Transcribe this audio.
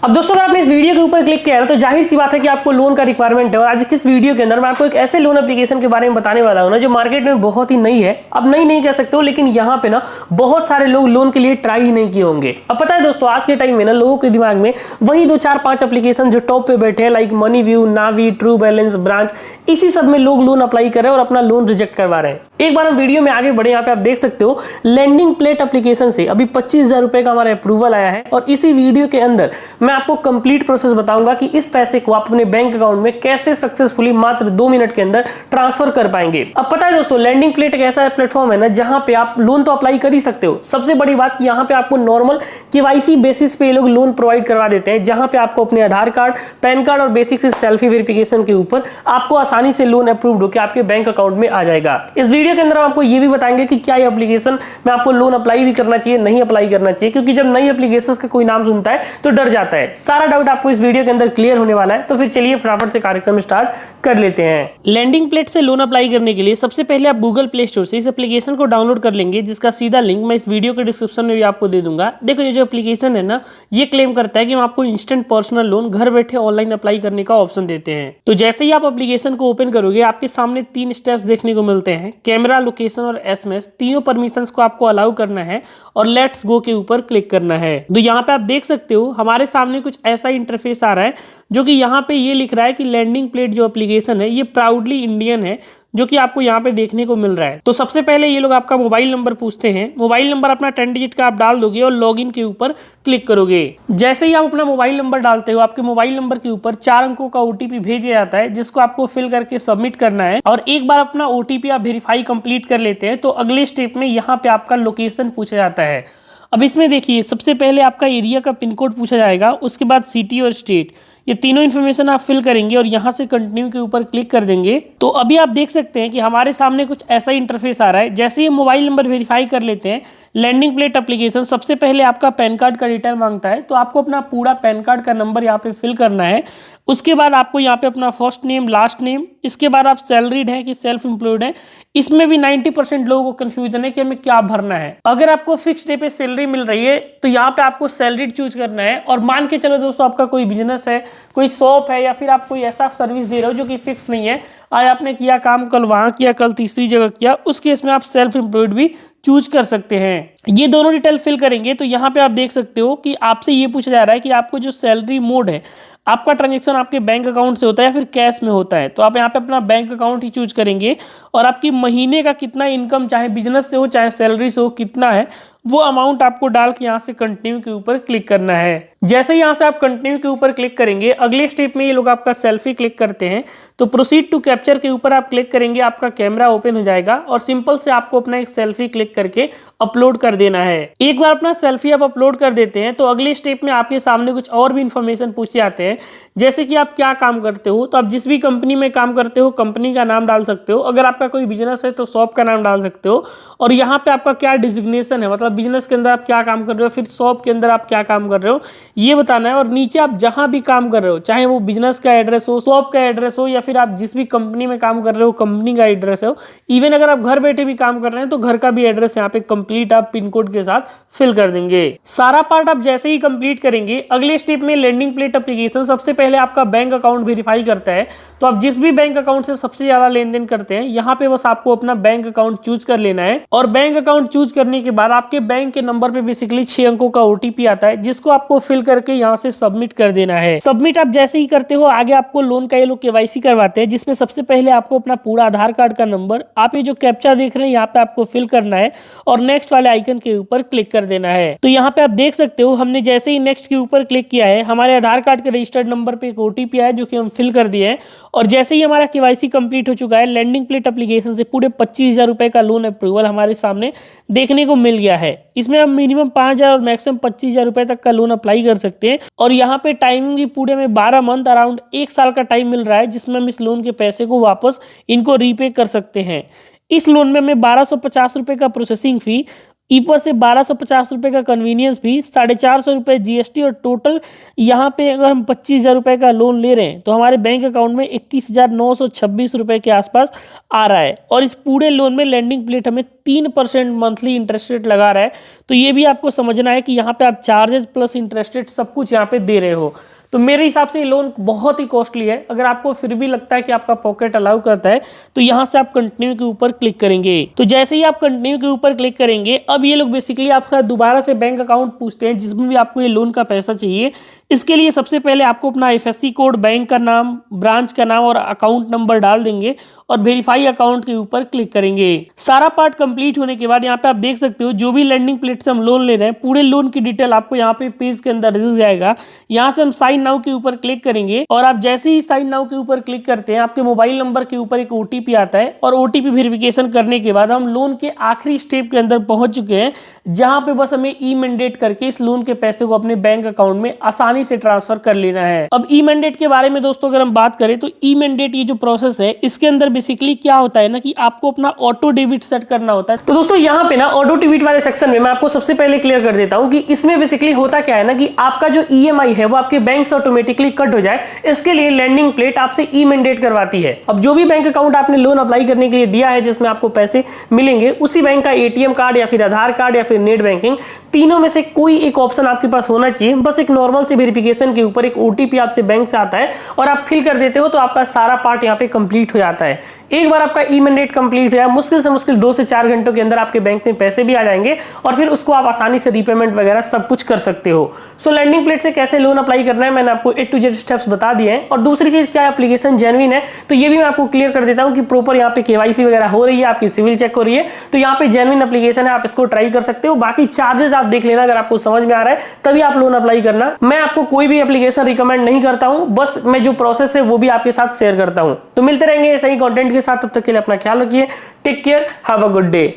अब दोस्तों अगर आपने इस वीडियो के ऊपर क्लिक किया है तो जाहिर सी बात है कि आपको लोन का रिक्वायरमेंट है। और आज किस वीडियो के अंदर मैं आपको एक ऐसे लोन एप्लीकेशन के बारे में बताने वाला हूं ना जो मार्केट में बहुत ही नई है। अब नई नहीं कह सकते हो, लेकिन यहाँ पे ना बहुत सारे लोग लोन के लिए ट्राई ही नहीं किए होंगे। अब पता है दोस्तों, आज के टाइम में ना लोगों के दिमाग में वही 2 4 5 एप्लीकेशन जो टॉप पे बैठे हैं, लाइक मनी व्यू, नावी, ट्रू बैलेंस, ब्रांच, इसी सब में लोग लोन अप्लाई कर रहे हैं और अपना लोन रिजेक्ट करवा रहे हैं। एक बार हम वीडियो में आगे बढ़े, यहाँ पे आप देख सकते हो लैंडिंग प्लेट एप्लीकेशन से अभी 25,000 रुपए का हमारा अप्रूवल आया है। और इसी वीडियो के अंदर मैं आपको कंप्लीट प्रोसेस बताऊंगा कि इस पैसे को आप अपने बैंक अकाउंट में कैसे सक्सेसफुली मात्र 2 मिनट के अंदर ट्रांसफर कर पाएंगे। अब पता है दोस्तों, लैंडिंग प्लेट एक ऐसा प्लेटफॉर्म है ना जहां पे आप लोन तो अप्लाई कर ही सकते हो। सबसे बड़ी बात कि यहाँ पे आपको नॉर्मल केवाईसी बेसिस पे लोग लोन प्रोवाइड करवा देते हैं, जहां पे आपको अपने आधार कार्ड, पैन कार्ड और बेसिक से सेल्फी वेरिफिकेशन के ऊपर आपको आसानी से लोन अप्रूव्ड होकर आपके बैंक अकाउंट में आ जाएगा। इस वीडियो के अंदर हम आपको ये भी बताएंगे कि क्या ये एप्लीकेशन में आपको लोन अप्लाई भी करना चाहिए, नहीं अप्लाई करना चाहिए, क्योंकि जब नई एप्लीकेशन का कोई नाम सुनता है तो डर जाता है। सारा डाउट आपको इस वीडियो के अंदर क्लियर होने वाला है। तो फिर चलिए फटाफट से कार्यक्रम स्टार्ट कर लेते हैं। लैंडिंग प्लेट से लोन अप्लाई करने के लिए सबसे पहले आप गूगल प्ले स्टोर से इस एप्लीकेशन को डाउनलोड कर लेंगे, जिसका सीधा लिंक मैं इस वीडियो के डिस्क्रिप्शन में भी आपको दे दूंगा। देखो, ये जो एप्लीकेशन है ना, ये क्लेम करता है कि हम आपको इंस्टेंट पर्सनल लोन घर बैठे ऑनलाइन अप्लाई करने का ऑप्शन देते हैं। तो जैसे ही आप एप्लीकेशन को ओपन करोगे, आपके सामने 3 स्टेप्स देखने को मिलते हैं। कैमरा, लोकेशन और एसएमएस, तीनों परमिशंस को आपको अलाउ करना है और लेट्स गो के ऊपर क्लिक करना है। तो यहाँ पे आप देख सकते हो हमारे सामने कुछ ऐसा इंटरफेस आ रहा है, जो कि यहाँ पे ये लिख रहा है कि लैंडिंग प्लेट जो एप्लीकेशन है ये प्राउडली इंडियन है, जो कि आपको यहाँ पे देखने को मिल रहा है। तो सबसे पहले ये लोग आपका मोबाइल नंबर पूछते हैं। मोबाइल नंबर अपना 10 डिजिट का आप डाल दोगे और लॉगिन के ऊपर क्लिक करोगे। जैसे ही आप अपना मोबाइल नंबर डालते हो, आपके मोबाइल नंबर के ऊपर 4 अंकों का ओटीपी भेजा जाता है, जिसको आपको फिल करके सबमिट करना है। और एक बार अपना ओटीपी आप वेरीफाई कंप्लीट कर लेते हैं तो अगले स्टेप में यहाँ पे आपका लोकेशन पूछा जाता है। अब इसमें देखिए, सबसे पहले आपका एरिया का पिन कोड पूछा जाएगा, उसके बाद सिटी और स्टेट, ये तीनों इन्फॉर्मेशन आप फिल करेंगे और यहाँ से कंटिन्यू के ऊपर क्लिक कर देंगे। तो अभी आप देख सकते हैं कि हमारे सामने कुछ ऐसा इंटरफेस आ रहा है। जैसे ही मोबाइल नंबर वेरीफाई कर लेते हैं, लैंडिंग प्लेट एप्लीकेशन सबसे पहले आपका पैन कार्ड का डिटेल मांगता है, तो आपको अपना पूरा पैन कार्ड का नंबर यहाँ पे फिल करना है। उसके बाद आपको यहाँ पे अपना फर्स्ट नेम, लास्ट नेम, इसके बाद आप सैलरीड हैं कि सेल्फ एम्प्लॉयड हैं। इसमें भी 90% लोगों को कंफ्यूजन है कि हमें क्या भरना है। अगर आपको फिक्स डे पे सैलरी मिल रही है तो यहाँ पे आपको सैलरीड चूज करना है। और मान के चलो दोस्तों, आपका कोई बिजनेस है, कोई शॉप है, या फिर आप कोई ऐसा सर्विस दे रहे हो जो कि फिक्स नहीं है, आज आपने किया काम, कल वहां किया, कल तीसरी जगह किया, उस केस में आप सेल्फ एम्प्लॉयड भी चूज कर सकते हैं। ये दोनों डिटेल फिल करेंगे तो यहाँ पे आप देख सकते हो कि आपसे ये पूछा जा रहा है कि आपको जो सैलरी मोड है, आपका ट्रांजैक्शन आपके बैंक अकाउंट से होता है या फिर कैश में होता है। तो आप यहाँ पे अपना बैंक अकाउंट ही चूज करेंगे और आपकी महीने का कितना इनकम, चाहे बिजनेस से हो चाहे सैलरी से हो, कितना है वो अमाउंट आपको डाल के यहाँ से कंटिन्यू के ऊपर क्लिक करना है। जैसे ही यहाँ से आप कंटिन्यू के ऊपर क्लिक करेंगे, अगले स्टेप में ये लोग आपका सेल्फी क्लिक करते हैं, तो प्रोसीड टू कैप्चर के ऊपर आप क्लिक करेंगे, आपका कैमरा ओपन हो जाएगा और सिंपल से आपको अपना एक सेल्फी क्लिक करके अपलोड कर देना है। एक बार अपना सेल्फी आप अपलोड कर देते हैं तो अगले स्टेप में आपके सामने कुछ और भी इंफॉर्मेशन पूछे जाते हैं, जैसे कि आप क्या काम करते हो। तो आप जिस भी कंपनी में काम करते हो, कंपनी का नाम डाल सकते हो। अगर आपका कोई बिजनेस है तो शॉप का नाम डाल सकते हो। और यहाँ पे आपका क्या डिजिग्नेशन है, मतलब बिजनेस के अंदर आप क्या काम कर रहे हो, फिर शॉप के अंदर आप क्या काम कर रहे हो, ये बताना है। और नीचे आप जहां भी काम कर रहे हो, चाहे वो बिजनेस का एड्रेस हो, शॉप का एड्रेस हो, या फिर आप जिस भी कंपनी में काम कर रहे हो कंपनी का एड्रेस हो, इवन अगर आप घर बैठे भी काम कर रहे हैं तो घर का भी एड्रेस यहाँ पे कंप्लीट आप पिन कोड के साथ फिल कर देंगे। सारा पार्ट आप जैसे ही कंप्लीट करेंगे, अगले स्टेप में लैंडिंग प्लेट एप्लीकेशन सबसे पहले आपका बैंक अकाउंट वेरीफाई करता है। तो आप जिस भी बैंक अकाउंट से सबसे ज्यादा लेन देन करते हैं, यहाँ पे बस आपको अपना बैंक अकाउंट चूज कर लेना है। और बैंक अकाउंट चूज करने के बाद आपके बैंक के नंबर पे बेसिकली 6 अंकों का ओटीपी आता है, जिसको आपको फिल करके यहाँ से सबमिट कर देना है। सबमिट आप जैसे ही करते हो, आगे आपको लोन का ये लोग केवाईसी करवाते हैं, जिसमें सबसे पहले आपको अपना पूरा आधार कार्ड का नंबर, आप ये जो कैप्चा देख रहे हैं यहाँ पे आपको फिल करना है और नेक्स्ट वाले आइकन के ऊपर क्लिक कर देना है। तो यहाँ पे आप देख सकते हो, हमने जैसे ही नेक्स्ट के ऊपर क्लिक किया है, हमारे आधार कार्ड के रजिस्टर्ड नंबर पे एक ओटीपी आया जो कि हम फिल कर दिए हैं। और जैसे ही हमारा केवाईसी कंप्लीट हो चुका है, लैंडिंग प्लेट एप्लीकेशन से पूरे 25,000 रुपए का लोन अप्रूवल हमारे सामने देखने को मिल गया है। इसमें हम मिनिमम 5,000 और मैक्सिमम 25,000 रुपए तक का लोन अप्लाई कर सकते हैं। और यहाँ पे टाइमिंग भी पूरे में 12 मंथ, अराउंड 1 साल का टाइम मिल रहा है, जिसमें हम इस लोन के पैसे को वापस इनको रीपे कर सकते हैं। इस लोन में हमें 1250 रुपए का प्रोसेसिंग फी ऊपर से 1250 रुपये का कन्वीनियंस फी, 450 रुपये जीएसटी और टोटल यहाँ पे अगर हम 25,000 रुपये का लोन ले रहे हैं तो हमारे बैंक अकाउंट में 21,926 रुपये के आसपास आ रहा है। और इस पूरे लोन में लैंडिंग प्लेट हमें 3% मंथली इंटरेस्ट रेट लगा रहा है। तो ये भी आपको समझना है कि यहाँ पे आप चार्जेस प्लस इंटरेस्ट रेट सब कुछ यहाँ पे दे रहे हो। तो मेरे हिसाब से ये लोन बहुत ही कॉस्टली है। अगर आपको फिर भी लगता है कि आपका पॉकेट अलाउ करता है तो यहाँ से आप कंटिन्यू के ऊपर क्लिक करेंगे। तो जैसे ही आप कंटिन्यू के ऊपर क्लिक करेंगे, अब ये लोग बेसिकली आपका दोबारा से बैंक अकाउंट पूछते हैं जिसमें भी आपको ये लोन का पैसा चाहिए। इसके लिए सबसे पहले आपको अपना IFSC कोड, बैंक का नाम, ब्रांच का नाम और अकाउंट नंबर डाल देंगे और वेरीफाई अकाउंट के ऊपर क्लिक करेंगे। सारा पार्ट कंप्लीट होने के बाद यहाँ पे आप देख सकते हो जो भी लैंडिंग प्लेट से हम लोन ले रहे हैं पूरे लोन की डिटेल आपको यहाँ पे पेज के अंदर दिख जाएगा। यहाँ से हम साइन नाउ के ऊपर क्लिक करेंगे और आप जैसे ही साइन नाउ के ऊपर क्लिक करते हैं आपके मोबाइल नंबर के ऊपर एक OTP आता है और OTP वेरिफिकेशन करने के बाद हम लोन के आखिरी स्टेप के अंदर पहुंच चुके हैं, जहां पे बस हमें ई मैंडेट करके इस लोन के पैसे को अपने बैंक अकाउंट में आसानी से ट्रांसफर कर लेना है। अब ई मैंडेट के बारे में दोस्तों अगर हम बात करें तो ई मैंडेट ये जो प्रोसेस है इसके अंदर बेसिकली क्या होता है ना कि आपको अपना ऑटो डेबिट सेट करना होता है। तो दोस्तों यहाँ पे ना ऑटो डेबिट वाले सेक्शन में मैं आपको सबसे पहले क्लियर कर देता हूँ कि इसमें बेसिकली होता क्या है ना कि आपका जो EMI है वो आपके बैंक से ऑटोमेटिकली कट हो जाए, इसके लिए लैंडिंग प्लेट आपसे ई मैंडेट करवाती है। अब जो भी बैंक अकाउंट आपने लोन अप्लाई करने के लिए दिया है जिसमें आपको पैसे मिलेंगे, उसी बैंक का ATM कार्ड या फिर आधार कार्ड या फिर नेट बैंकिंग, तीनों में से कोई एक ऑप्शन आपके पास होना चाहिए। बस एक नॉर्मल से वेरिफिकेशन के ऊपर एक OTP आपसे बैंक से आता है और आप फिल कर देते हो तो आपका सारा पार्ट यहाँ पे कंप्लीट हो जाता है। एक बार आपका ई मैंडेट कंप्लीट हो जाए, मुश्किल से मुश्किल 2 से 4 घंटों के अंदर आपके बैंक में पैसे भी आ जाएंगे और फिर उसको आप आसानी से रीपेमेंट वगैरह सब कुछ कर सकते हो। सो लैंडिंग प्लेट से कैसे लोन अप्लाई करना है मैंने आपको A to Z स्टेप्स बता दिए हैं। और दूसरी चीज क्या एप्लीकेशन जेन्युइन है तो ये भी मैं आपको क्लियर कर देता हूँ कि प्रॉपर यहाँ पे KYC वगैरह हो रही है, आपकी सिविल चेक हो रही है, तो यहाँ पे जेन्युइन एप्लीकेशन है, आप इसको ट्राई कर सकते हो। बाकी चार्जेस आप देख लेना, अगर आपको समझ में आ रहा है तभी आप लोन अप्लाई करना। मैं आपको कोई भी एप्लीकेशन रिकमेंड नहीं करता हूँ, बस मैं जो प्रोसेस है वो भी आपके साथ शेयर करता हूँ। तो मिलते रहेंगे ऐसे ही कंटेंट के साथ, तब तक के लिए अपना ख्याल रखिए। Take care, have a good day.